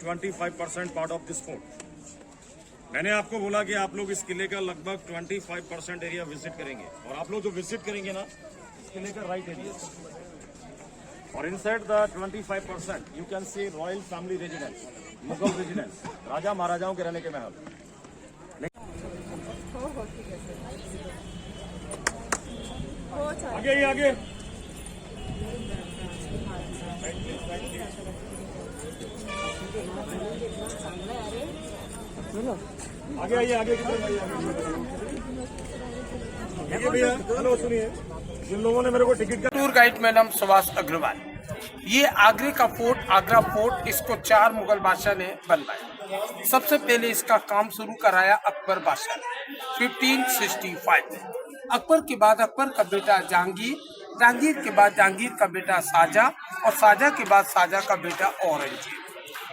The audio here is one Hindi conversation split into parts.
25% पार्ट ऑफ दिस फोर्ट। मैंने आपको बोला कि आप लोग इस किले का लगभग 25% एरिया विजिट करेंगे, और आप लोग जो विजिट करेंगे ना, इस किले का राइट एरिया, और inside the 25% you can see royal family residence, Mughal residence, राजा महाराजाओं के रहने के महल। आगे ही आगे, आगे आइए, आगे भैया। हेलो, सुनिए, जिन लोगों ने मेरे को टिकट का टूर गाइड मेरा नाम सुभाष अग्रवाल। ये आगरे का फोर्ट, आगरा फोर्ट, इसको 4 मुगल बादशाह ने बनवाया। सबसे पहले इसका काम शुरू कराया अकबर बादशाह ने 1565। अकबर के बाद अकबर का बेटा जहांगीर, जहांगीर के बाद जहांगीर का बेटा शाहजहां, और शाहजहां के बाद शाहजहां का बेटा औरंगजेब।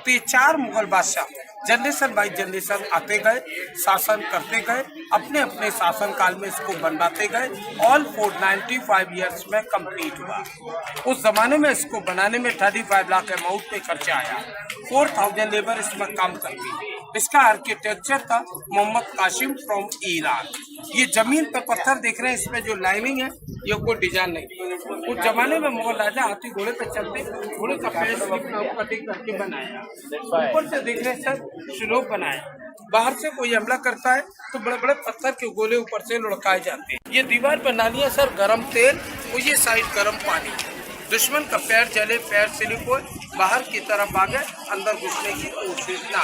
तो ये 4 मुगल बादशाह जनरेशन बाई जनरेशन आते गए, शासन करते गए, अपने अपने शासन काल में इसको बनवाते गए। ऑल फोर्ट 95 ईयर्स में कंप्लीट हुआ। उस जमाने में इसको बनाने में 35 लाख अमाउंट पे खर्चा आया। 4000 लेबर इसमें काम करती। इसका आर्किटेक्चर था मोहम्मद कासिम फ्रॉम ईरान। ये जमीन पे पत्थर देख रहे हैं, इसमें जो लाइनिंग है ये कोई डिजाइन नहीं। उस जमाने में मुगल राजा हाथी घोड़े पे चलते, घोड़े का पैर कटिंग करके बनाया। ऊपर से देख रहे हैं सर, स्लोप बनाया। बाहर से कोई हमला करता है तो बड़े बड़े पत्थर के गोले ऊपर से लुढ़काए जाते हैं। ये दीवार पर नालियां सर, गर्म तेल, और ये साइड गर्म पानी। दुश्मन का पैर जले, पैर स्लिप हो, बाहर की तरफ आ गए, अंदर घुसने की कोशिश ना।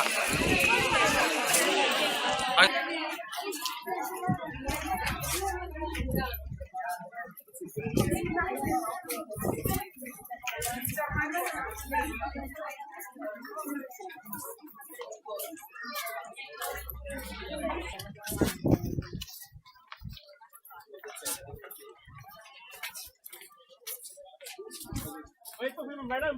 मैडम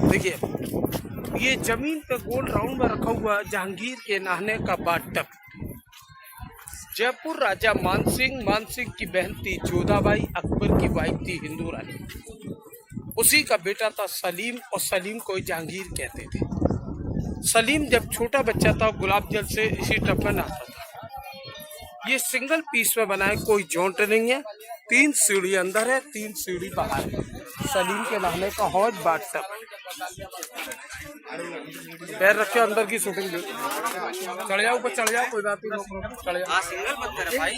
देखिए, ये जमीन पे गोल राउंड में रखा हुआ जहांगीर के नहाने का बाथटब। जयपुर राजा मानसिंह की बहन थी जोधाबाई, अकबर की वाइफ थी हिंदू रानी। उसी का बेटा था सलीम, और सलीम को जहांगीर कहते थे। सलीम जब छोटा बच्चा था, गुलाब जल से इसी टब में नहाता था। ये सिंगल पीस में बना है, कोई जॉइंट नहीं है। 3 सीढ़ी अंदर है, 3 सीढ़ी बाहर है। सलीम के नहाने का हौज बाथटब है। पैर रखे अंदर की शूटिंग ली। चढ़ जाओ, ऊपर चढ़ जाओ, कोई बात नहीं, चढ़ जाओ। सिंगल पत्थर है भाई,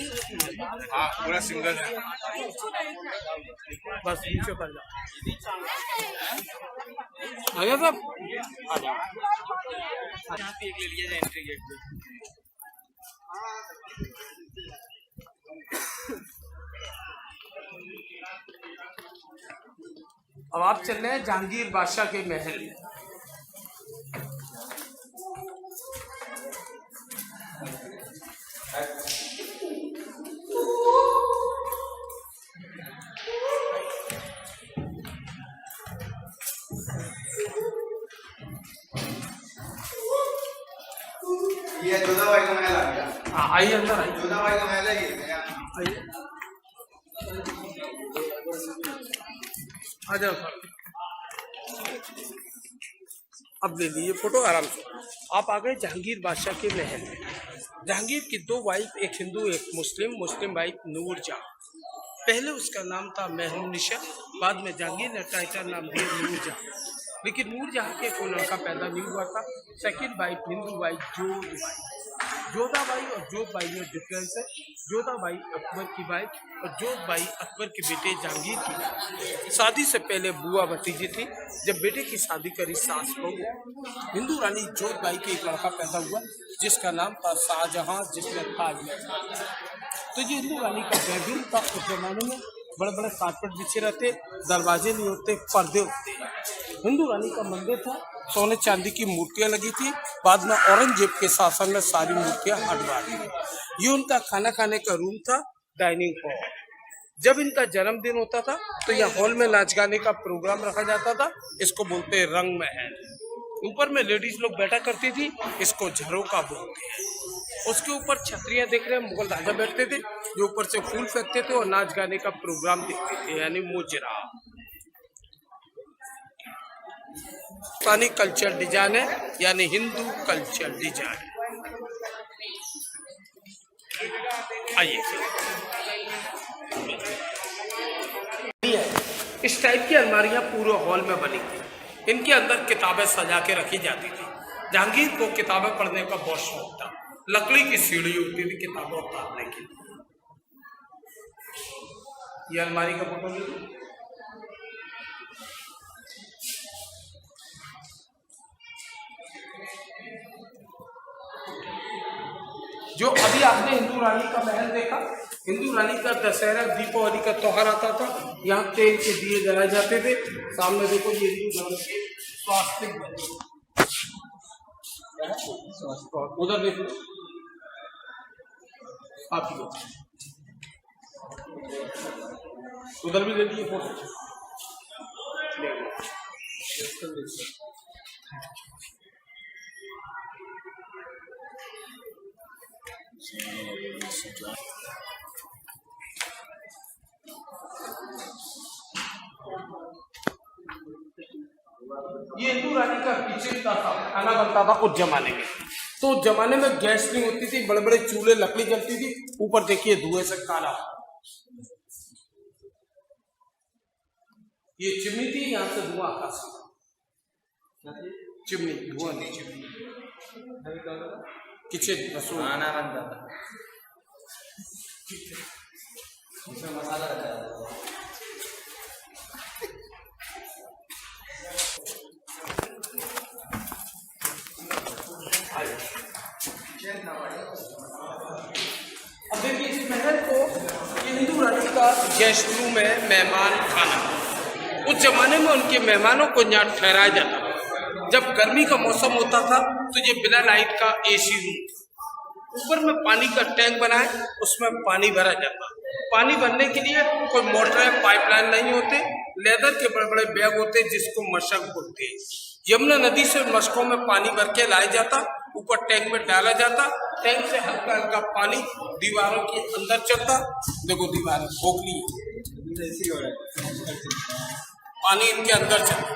हाँ पूरा सिंगल है, बस नीचे कर जाओ। आया सब, आ जाओ। ले लिया एंट्री गेट पे। अब आप चल रहे हैं जहांगीर बादशाह के महल। ये जोधाबाई का महल आ गया। हाँ आइए, अंदर आइए। जोधाबाई का महल है ये, आइए, आ जाओ सर। अब ले लीजिए फोटो आराम से। आप आ गए जहांगीर बादशाह के महल में। जहांगीर की 2 वाइफ, एक हिंदू एक मुस्लिम वाइफ नूरजहां। पहले उसका नाम था मेहरुनिशा, बाद में जहांगीर ने टाइटल नाम दिया नूरजहां। लेकिन नूरजहां के कोई लड़का पैदा नहीं हुआ था। Second wife Hindu wife Jodha Bai और जोधबाई में डिफरेंस है। जोधाबाई अकबर की वाइफ और जोधबाई अकबर के बेटे जहांगीर की। शादी से पहले बुआ भतीजी थी। जब बेटे की शादी करी सास बहू, हिंदू रानी जोधबाई के एक लड़का पैदा हुआ जिसका नाम था शाहजहां, जिसने ताज महल। तो ये हिंदू रानी का बेडरूम था। उस जमाने में बड़े बड़े कारपेट बिछे रहते, दरवाजे नहीं होते, पर्दे होते। हिंदू रानी का मंदिर था, सोने चांदी की मूर्तियां लगी थी। बाद में औरंगजेब के शासन में सारी मूर्तियां हटवा दी। ये उनका खाना खाने का रूम था, डाइनिंग हॉल। जब इनका जन्मदिन होता था तो यह हॉल में नाच गाने का प्रोग्राम रखा जाता था। इसको बोलते हैं रंग महल। ऊपर में लेडीज लोग बैठा करती थी, इसको झरोका बोलते हैं। उसके ऊपर छतरियां देख रहे हैं, मुगल राजा बैठते थे। जो ऊपर से फूल फेंकते थे और नाच गाने का प्रोग्राम देखते थे, यानी मुजरा। पाकिस्तानी कल्चर डिजाइन है, यानी हिंदू कल्चर डिजाइन। आइए, इस टाइप की अलमारियां पूरे हॉल में बनी थी। इनके अंदर किताबें सजा के रखी जाती थी। जहांगीर को किताबें पढ़ने का बहुत शौक था। लकड़ी की सीढ़ी होती थी किताबें उतारने की। ये अलमारी का फोटो लीजिए। जो अभी आपने हिंदू रानी का महल देखा, हिंदू रानी का दशहरा दीपावली का त्योहार आता था, यहाँ तेल के दिए जलाए जाते थे। सामने देखो ये हिंदू धर्म के स्वास्तिक बने, उधर देखो आप ही उधर भी ले लीजिए फोटो। ये हिंदू रानी का किचन था, खाना बनता था उस जमाने में। तो उस जमाने में गैस नहीं होती थी, बड़े बड़े चूल्हे, लकड़ी जलती थी। ऊपर देखिए धुएं से काला, ये चिमनी थी, यहाँ से धुआं आकाश चिमनी, धुआं नहीं चिमनी। किचन रसोई खाना बनता था, इसमें मसाला रहता था। अब देखिए इस महल को, ये हिंदू रानी का गेस्ट रूम है, मेहमान खाना। उस जमाने में उनके मेहमानों को यहाँ ठहराया जाता था। जब गर्मी का मौसम होता था तो ये बिना लाइट का एसी रूम था। ऊपर में पानी का टैंक बना है, उसमें पानी भरा जाता। पानी भरने के लिए कोई मोटर पाइपलाइन नहीं होते, लेदर के बड़े बड़े बैग होते जिसको मशक बोलते हैं। यमुना नदी से मशकों में पानी भर के लाया जाता, ऊपर टैंक में डाला जाता। टैंक से हल्का हल्का पानी दीवारों के अंदर चलता। देखो दीवारें खोखली, पानी इनके अंदर चलता,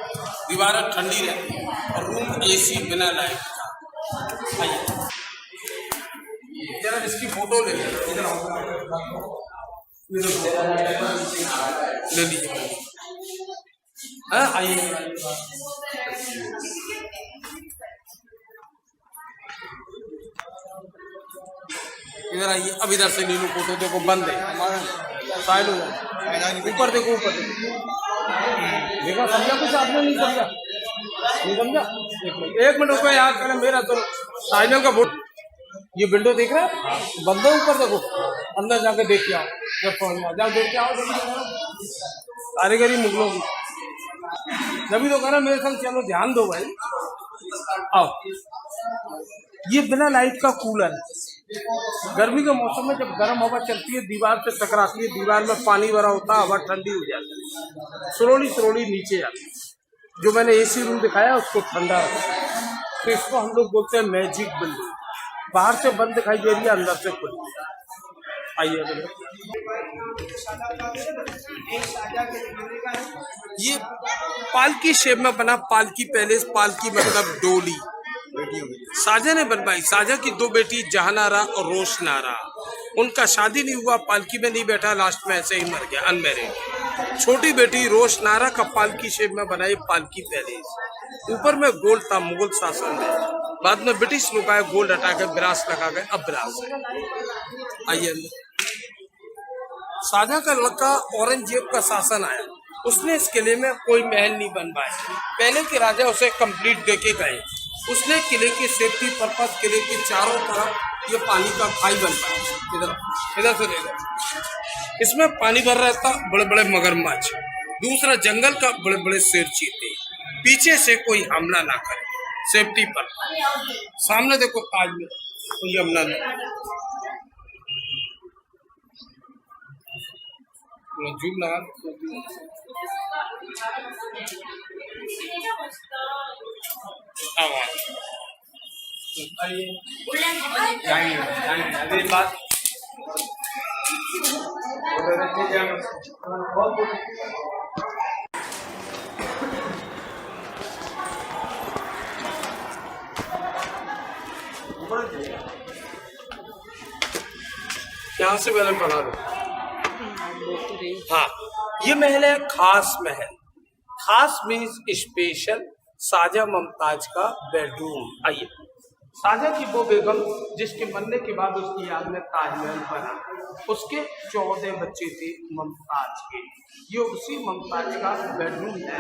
दीवारें ठंडी रहती और रूम एसी बिना लाइट का। आइए जरा इसकी फोटो ले लीजिए। हाँ आइए, इधर आइए। अब इधर से ले लो फोटो। देखो बंद है, साइड हो जाए। ऊपर देखो, ऊपर देखो, देखा समझा कुछ आपने? नहीं समझा, नहीं समझा? एक मिनट रुको याद करें मेरा तो साइनल का बोर्ड। ये विंडो देख रहे हैं, बंद है। ऊपर देखो, अंदर जाके देख के आओ। जब समझ में जाओ देख के आओ। कारीगरी मुगलों की, जब तो कह रहा मेरे संग चलो, ध्यान दो भाई, आओ। ये बिना लाइट का कूलर है। गर्मी के मौसम में जब गर्म हवा चलती है, दीवार से टकराती है, दीवार में पानी भरा होता है, हवा ठंडी हो जाती है, स्लोली स्लोली नीचे जाती है। जो मैंने एसी रूम दिखाया उसको ठंडा रखा। तो इसको हम लोग बोलते हैं मैजिक बिल्डिंग। बाहर से बंद दिखाई दे रही है, अंदर से खुल। आइए, ये पालकी शेप में बना पालकी पैलेस। पालकी मतलब डोली साजा ने बनवाई। साजा की दो बेटी जहानारा और रोशनारा। उनका शादी नहीं हुआ, पालकी में नहीं बैठा, लास्ट में ऐसे ही मर गया अनमैरिड। छोटी बेटी रोशनारा का पालकी शेप में बनाई पालकी पैलेस। ऊपर में गोल्ड था, मुगल शासन में। बाद में ब्रिटिश लोग आए, गोल्ड हटा के ब्रास लगा गए, अब ब्रास। आइए, शाहजहां का लड़का औरंगजेब का शासन आया, उसने इस किले में कोई महल नहीं बनवाया। पहले के राजा उसे कंप्लीट देके गए। उसने किले की सेफ्टी पर्पज किले के चारों तरफ ये पानी का खाई बनवाया। इधर से ले, इसमें पानी भर रहता, बड़े बड़े मगरमच्छ। दूसरा जंगल का बड़े बड़े शेर चीते, पीछे से कोई हमला ना करे, सेफ्टी पर। सामने देखो ताजमहल, यमुना नदी। जूम लगा, अभी बात यहाँ से पहले बना दो। हाँ, ये महल है खास महल। खास मीन्स स्पेशल। साजा मुमताज का बेडरूम। आइए, साजा की वो बेगम जिसके मरने के बाद उसकी याद में ताजमहल बना, उसके 14 बच्चे थे मुमताज के। ये उसी मुमताज का बेडरूम है।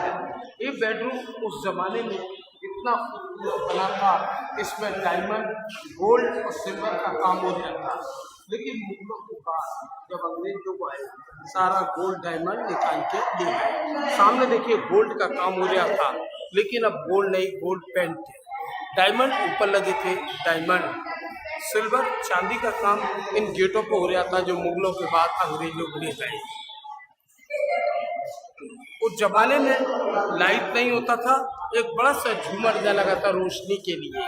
ये बेडरूम उस जमाने में इतना खूबसूरत बना था, इसमें डायमंड, गोल्ड और सिल्वर का काम हो रहा था। लेकिन मुगलों के बाद जब अंग्रेज लोग आए, सारा गोल्ड डायमंड निकाल के ले गए। सामने देखिए गोल्ड का काम हो रहा था, लेकिन अब गोल्ड नहीं, गोल्ड पेंट है। डायमंड ऊपर लगे थे, डायमंड, सिल्वर, चांदी का काम इन गेटों पर हो रहा था, जो मुगलों के बाद अंग्रेज लोग ले गए। उस जमाने में लाइट नहीं होता था, एक बड़ा सा झूमर लगा था रोशनी के लिए।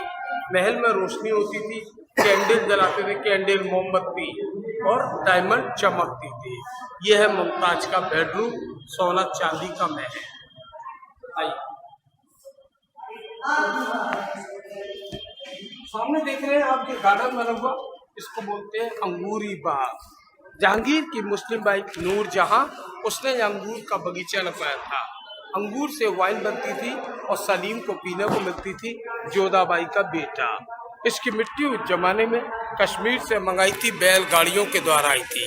महल में रोशनी होती थी, कैंडल जलाते थे, कैंडल, मोमबत्ती, और डायमंड चमकती थी। यह है मुमताज का बेडरूम, सोना चांदी का महल। आइए, सामने देख रहे हैं आपके गार्डन बना हुआ, इसको बोलते हैं अंगूरी बाग। जहांगीर की मुस्लिम वाइफ नूरजहां, उसने अंगूर का बगीचा लगवाया था। अंगूर से वाइन बनती थी और सलीम को पीने को मिलती थी, जोधाबाई का बेटा। इसकी मिट्टी उस जमाने में कश्मीर से मंगाई थी, बैलगाड़ियों के द्वारा आई थी।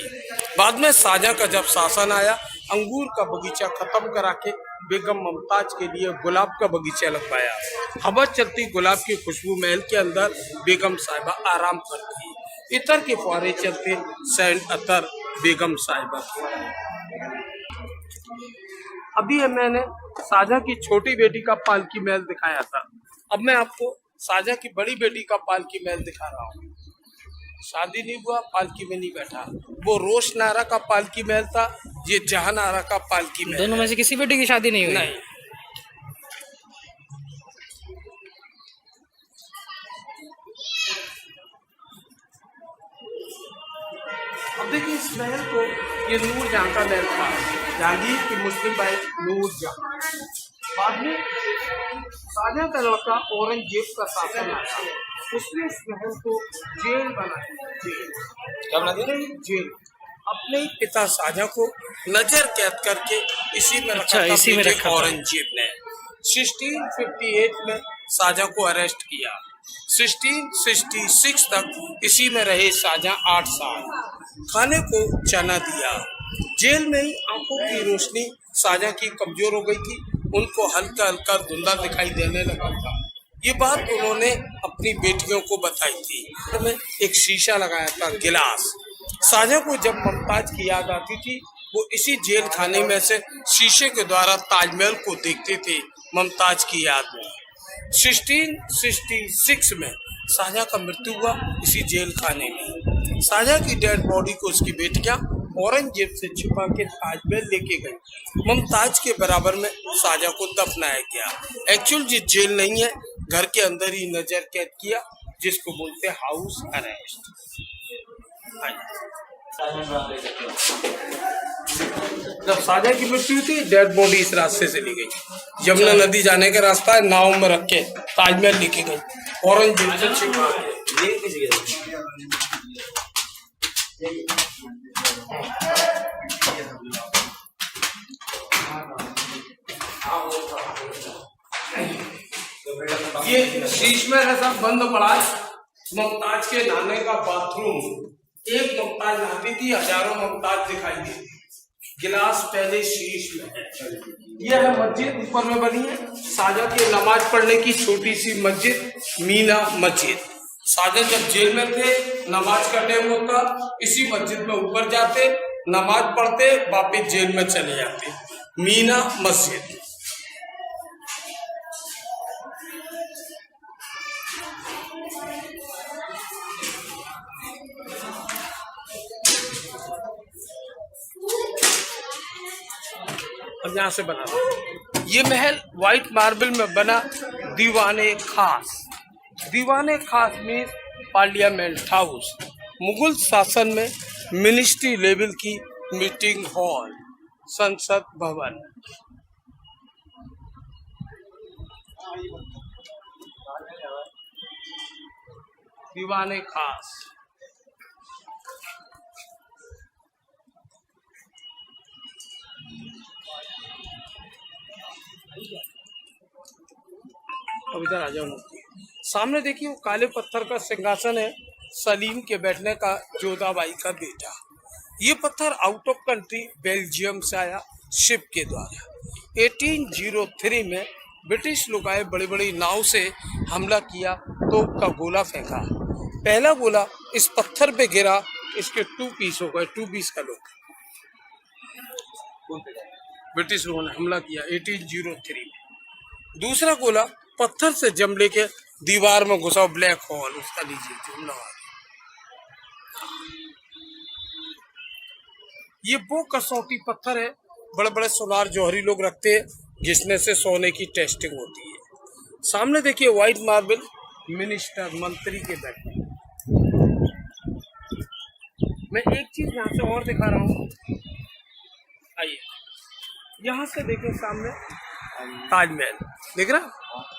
बाद में शाहजहां का जब शासन आया, अंगूर का बगीचा खत्म करा के बेगम मुमताज के लिए गुलाब का बगीचा लगवाया। हवा चलती गुलाब की खुशबू महल के अंदर बेगम साहिबा आराम करती। इतर के फुहारे चलते, सेंट अतर बेगम साहिबा की। अभी मैंने शाहजहां की छोटी बेटी का पालकी महल दिखाया था, अब मैं आपको शाहजहां की बड़ी बेटी का पालकी महल दिखा रहा हूँ। शादी नहीं हुआ, पालकी में नहीं बैठा। वो रोशनारा का पालकी महल था, ये जहानारा का पालकी महल। दोनों में से किसी बेटी की शादी नहीं हुई? नहीं। अब देखिए इस महल को, ये नूरजहां का महल था। जहांगीर की मुस्लिम वाइफ नूरजहां। बाद में शाहजहां का लड़का औरंगजेब का शासन आया, उसने इस महल को जेल बनाया। क्या बना दिया? जेल। अपने ही पिता शाहजहां को नजर कैद करके इसी में रखा था, इसी में रखा औरंगजेब ने 1658 में शाहजहां को अरेस्ट किया। 1666 तक इसी में रहे शाहजहां 8 साल। खाने को चना दिया। जेल में ही आंखों की रोशनी शाहजहां की कमजोर हो गई थी, उनको हल्का हल्का धुंधला दिखाई देने लगा था। ये बात उन्होंने अपनी बेटियों को बताई थी। में एक शीशा लगाया था, गिलास। शाहजहां को जब मुमताज की याद आती थी, वो इसी जेल खाने में से शीशे के द्वारा ताजमहल को देखते थे मुमताज की याद में। 1666 में शाहजहां का मृत्यु हुआ इसी जेल खाने में। शाहजहां की डेड बॉडी को उसकी बेटियां औरंगजेब से छुपा के ताजमहल लेके गई। मुमताज के बराबर में शाहजहां को दफनाया गया। एक्चुअल ये जेल नहीं है, घर के अंदर ही नजर कैद किया, जिसको बोलते हैं हाउस अरेस्ट। जब शाहजहां की मृत्यु हुई थी, डेड बॉडी इस रास्ते से ली गई। यमुना नदी जाने का रास्ता है, नाव में रख के ताजमहल लेके गई, औरंगजेब से छिपा के। ये शीश में ऐसा बंद पड़ा मुमताज के नहाने का बाथरूम। एक मुमताज नहाती थी, हजारों मुमताज दिखाई देती। गिलास पहले शीश में है। यह मस्जिद ऊपर में बनी है, शाहजहां के नमाज पढ़ने की छोटी सी मस्जिद, मीना मस्जिद। शाहजहां जब जेल में थे, नमाज का टाइम होता, इसी मस्जिद में ऊपर जाते, नमाज पढ़ते, वापस जेल में चले जाते। मीना मस्जिद। अब यहाँ से बना ये महल व्हाइट मार्बल में बना दीवाने खास। दीवाने खास में पार्लियामेंट हाउस। मुगल शासन में मिनिस्ट्री लेवल की मीटिंग हॉल, संसद भवन। दीवाने खास। अब इधर आ जाओ मुफ्ती। सामने देखिए वो काले पत्थर का सिंहासन है, सलीम के बैठने का, जोधाबाई का बेटा। ये पत्थर आउट ऑफ कंट्री बेल्जियम से आया शिप के द्वारा। 1803 में ब्रिटिश लोग आए, बड़ी बड़ी नाव से हमला किया, तोप का गोला फेंका। पहला गोला इस पत्थर पे गिरा, इसके 2 पीस हो गए, 2 पीस का लोग। ब्रिटिश लोगों ने हमला किया 1803 में। दूसरा गोला पत्थर से जम लेके दीवार में घुसा, ब्लैक होल उसका लीजिए जुमला। ये वो कसौटी पत्थर है, बड़े बड़े सोनार जौहरी लोग रखते हैं, जिसमें से सोने की टेस्टिंग होती है। सामने देखिए व्हाइट मार्बल, मिनिस्टर मंत्री के बैठे। मैं एक चीज यहाँ से और दिखा रहा हूँ, आइए यहाँ से देखिए सामने ताजमहल दिख रहा है।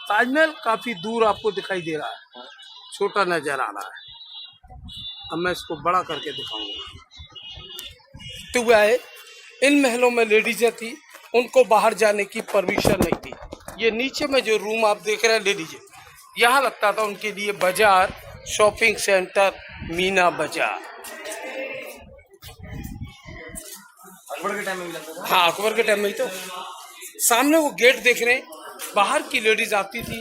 ताजमहल काफी दूर आपको दिखाई दे रहा है, छोटा नजर आ रहा है। अब मैं इसको बड़ा करके दिखाऊंगा। तो वह है, इन महलों में लेडीजें थी, उनको बाहर जाने की परमिशन नहीं थी। ये नीचे में जो रूम आप देख रहे हैं लेडीजें, यहाँ लगता था उनके लिए बाजार, शॉपिंग सेंटर, मीना बाजार। अकबर के टाइम में भी लगता था। हाँ, अकबर के टाइम में ही तो। सामने वो गेट देख रहे हैं, बाहर की लेडीज आती थी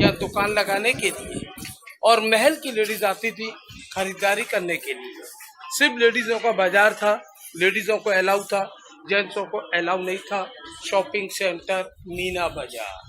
या दुकान लगाने के लिए, और महल की लेडीज आती थी खरीदारी करने के लिए। सिर्फ लेडीजों का बाजार था, लेडीजों को अलाउ था, जेंट्सों को अलाउ नहीं था। शॉपिंग सेंटर, मीना बाजार।